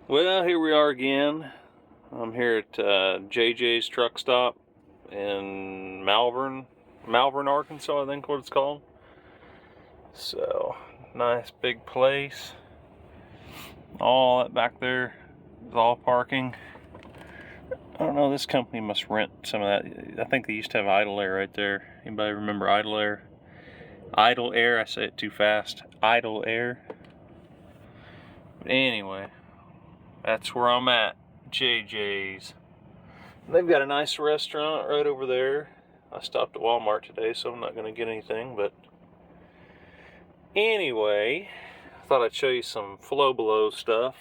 Well, here we are again. I'm here at JJ's truck stop in Malvern, Arkansas, I think what it's called. So, nice big place. All that back there is all parking. I don't know, this company must rent some of that. I think they used to have Idle Air right there. Anybody remember Idle Air? Idle Air, I say it too fast. Idle Air. But anyway, that's where I'm at, JJ's. They've got a nice restaurant right over there. I stopped at Walmart today, so I'm not going to get anything, but anyway, I thought I'd show you some Flowbelow stuff.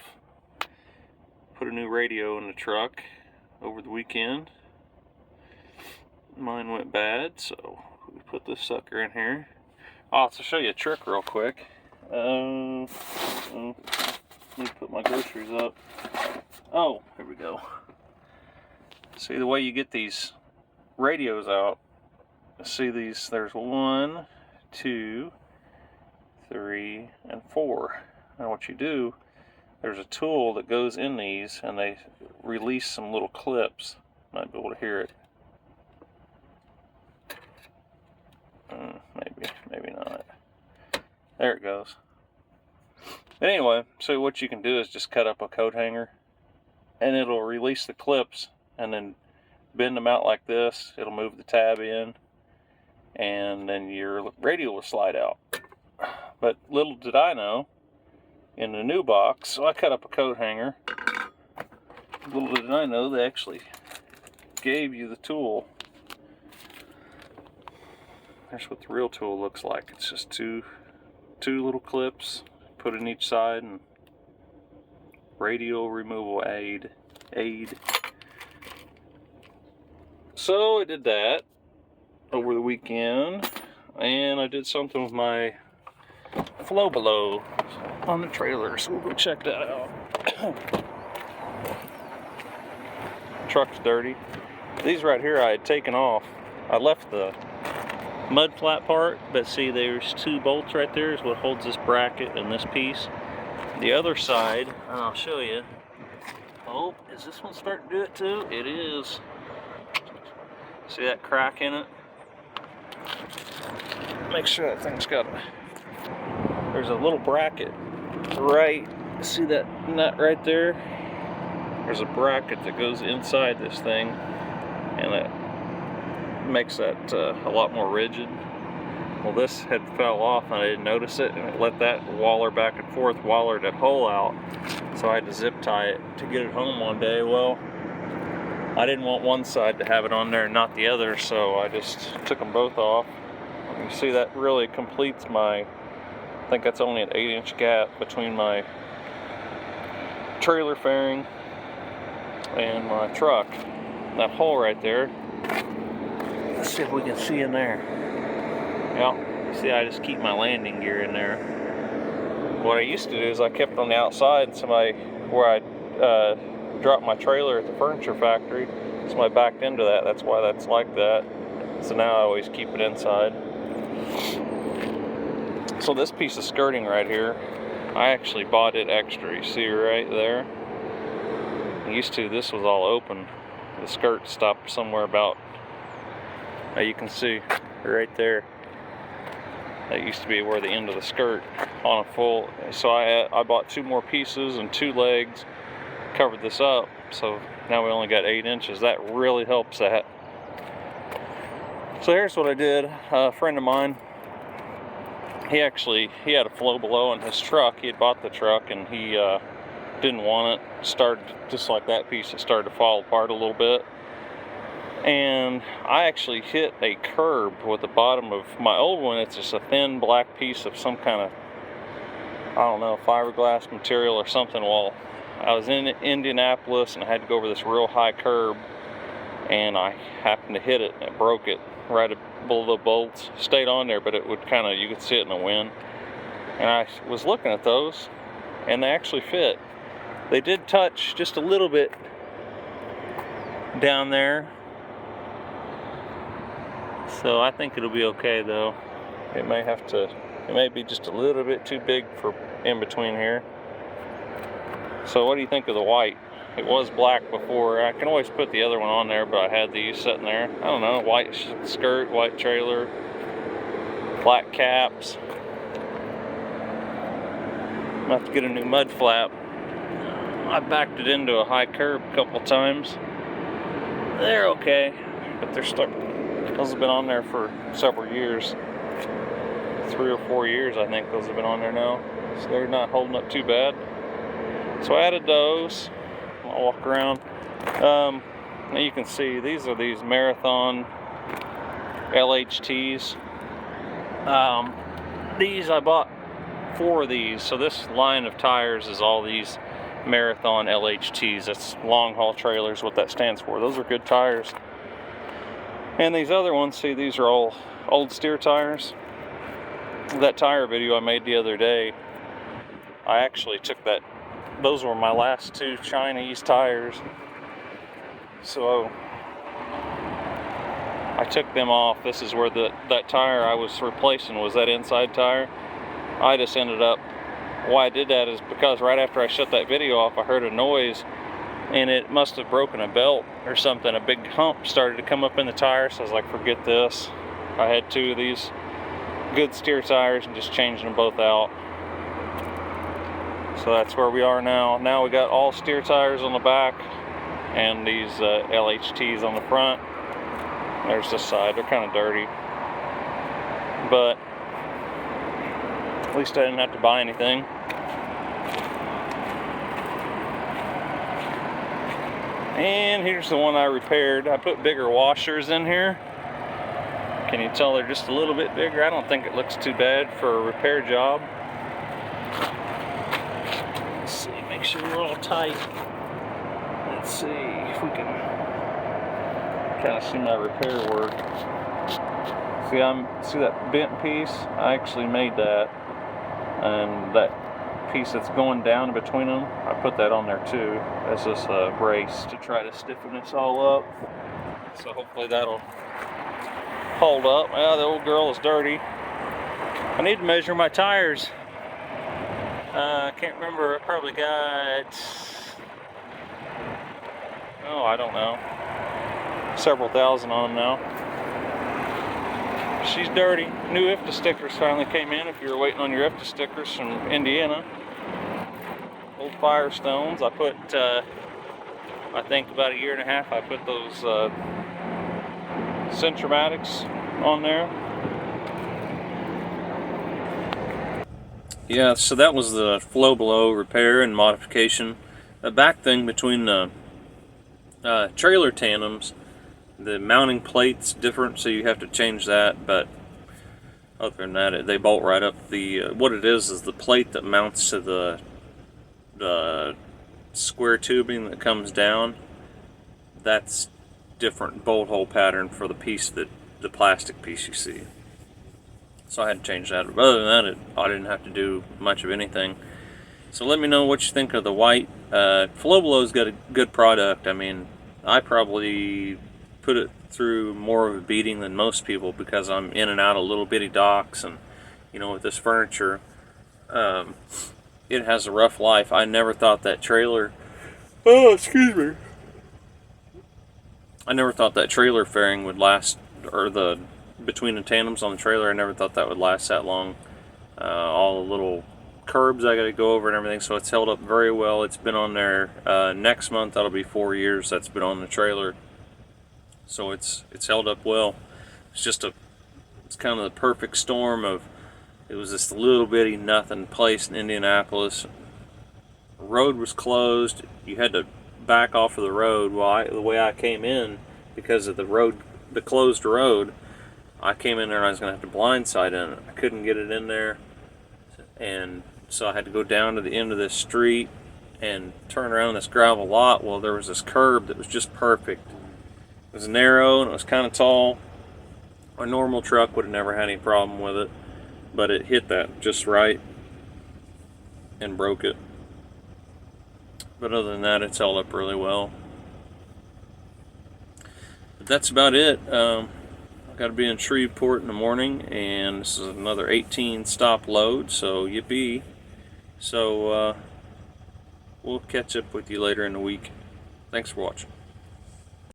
Put a new radio in the truck over the weekend. Mine went bad, so we put this sucker in here. I'll also show you a trick real quick. Let me put my groceries up. Oh, here we go. See the way you get these radios out. See these, there's 1, 2, 3, and 4. Now what you do, there's a tool that goes in these and they release some little clips. Might be able to hear it. Maybe not. There it goes. But anyway, so what you can do is just cut up a coat hanger and it'll release the clips and then bend them out like this. It'll move the tab in and then your radio will slide out. But little did I know, in the new box, so I cut up a coat hanger. Little did I know they actually gave you the tool. Here's what the real tool looks like. It's just two little clips, put in each side, and radio removal aid. So I did that over the weekend, and I did something with my Flowbelow on the trailer, so we'll go check that out. Truck's dirty. These right here I had taken off. I left the mud flat part, but see there's 2 bolts right there is what holds this bracket and this piece. The other side, and I'll show you. Oh, is this one starting to do it too? It is. See that crack in it? Make sure that thing's got there's a little bracket right, see that nut right there? There's a bracket that goes inside this thing and it makes that a lot more rigid. Well, this had fell off and I didn't notice it, and it let that waller back and forth, wallered that hole out, so I had to zip tie it to get it home one day. Well, I didn't want one side to have it on there and not the other, so I just took them both off. You see that really completes my, I think that's only an 8-inch gap between my trailer fairing and my truck. That hole right there, let's see if we can see in there. Yeah, see, I just keep my landing gear in there. What I used to do is I kept on the outside, where I dropped my trailer at the furniture factory, somebody backed into that. That's why that's like that. So now I always keep it inside. So this piece of skirting right here, I actually bought it extra. You see right there? This was all open. The skirt stopped somewhere about, you can see right there. That used to be where the end of the skirt on a full. So I bought 2 more pieces and 2 legs, covered this up. So now we only got 8 inches. That really helps that. So here's what I did. A friend of mine, he had a Flowbelow in his truck. He had bought the truck and he didn't want it. Started just like that piece, it started to fall apart a little bit. And I actually hit a curb with the bottom of my old one. It's just a thin black piece of some kind of, I don't know, fiberglass material or something. Well, I was in Indianapolis and I had to go over this real high curb, and I happened to hit it and it broke it right below the bolts. Stayed on there, but it would kind of, you could see it in the wind. And I was looking at those and they actually fit. They did touch just a little bit down there. So I think it'll be okay though. It may be just a little bit too big for in between here. So what do you think of the white? It was black before. I can always put the other one on there, but I had these sitting there. I don't know, white skirt, white trailer, black caps. I'm gonna have to get a new mud flap. I backed it into a high curb a couple times. They're okay, but they're stuck. Those have been on there for several years. 3 or 4 years, I think those have been on there now. So they're not holding up too bad. So I added those. I'll walk around. Now you can see these are these Marathon LHTs. These I bought 4 of these. So this line of tires is all these Marathon LHTs. That's long haul trailers, what that stands for. Those are good tires. And these other ones, see, these are all old steer tires. That tire video I made the other day, I actually took that. Those were my last 2 Chinese tires. So I took them off. This is where that tire I was replacing was that inside tire. I just ended up, why I did that is because right after I shut that video off, I heard a noise and it must have broken a belt or something. A big hump started to come up in the tire, so I was like, forget this. I had 2 of these good steer tires and just changed them both out. So that's where we are now. Now we got all steer tires on the back and these LHTs on the front. There's this side, they're kind of dirty. But at least I didn't have to buy anything. And here's the one I repaired. I put bigger washers in here. Can you tell they're just a little bit bigger? I don't think it looks too bad for a repair job. Let's see, make sure they're all tight. Let's see if we can kind of see my repair work. See that bent piece? I actually made that. And that piece that's going down between them, I put that on there too as this brace to try to stiffen this all up. So hopefully that'll hold up. Well, the old girl is dirty. I need to measure my tires. I can't remember. I probably got, oh, I don't know, several thousand on them now. She's dirty. New IFTA stickers finally came in. If you were waiting on your IFTA stickers from Indiana, old Firestones. I put, I think about 1.5 years, I put those Centromatics on there. Yeah, so that was the Flowbelow repair and modification. The back thing between the trailer tandems, the mounting plate's different, so you have to change that, but other than that, they bolt right up. The what it is the plate that mounts to the square tubing that comes down. That's different bolt hole pattern for the piece, that the plastic piece you see. So I had to change that. But other than that, I didn't have to do much of anything. So let me know what you think of the white. Flowbelow's got a good product. I mean, I probably put it through more of a beating than most people because I'm in and out of little bitty docks, and you know, with this furniture, it has a rough life. I never thought that trailer, oh excuse me, I never thought that trailer fairing would last, or the between the tandems on the trailer, I never thought that would last that long. All the little curbs I got to go over and everything, so it's held up very well. It's been on there, next month that'll be 4 years that's been on the trailer. So it's held up well. It's kind of the perfect storm of, it was this little bitty nothing place in Indianapolis. The road was closed. You had to back off of the road. Well, the way I came in, because of the closed road, I came in there and I was going to have to blindside in it. I couldn't get it in there, and so I had to go down to the end of this street and turn around this gravel lot. Well, there was this curb that was just perfect. It was narrow and it was kind of tall. A normal truck would have never had any problem with it, but it hit that just right and broke it. But other than that, it's held up really well. But that's about it. I've got to be in Shreveport in the morning, and this is another 18 stop load, so yippee. So we'll catch up with you later in the week. Thanks for watching.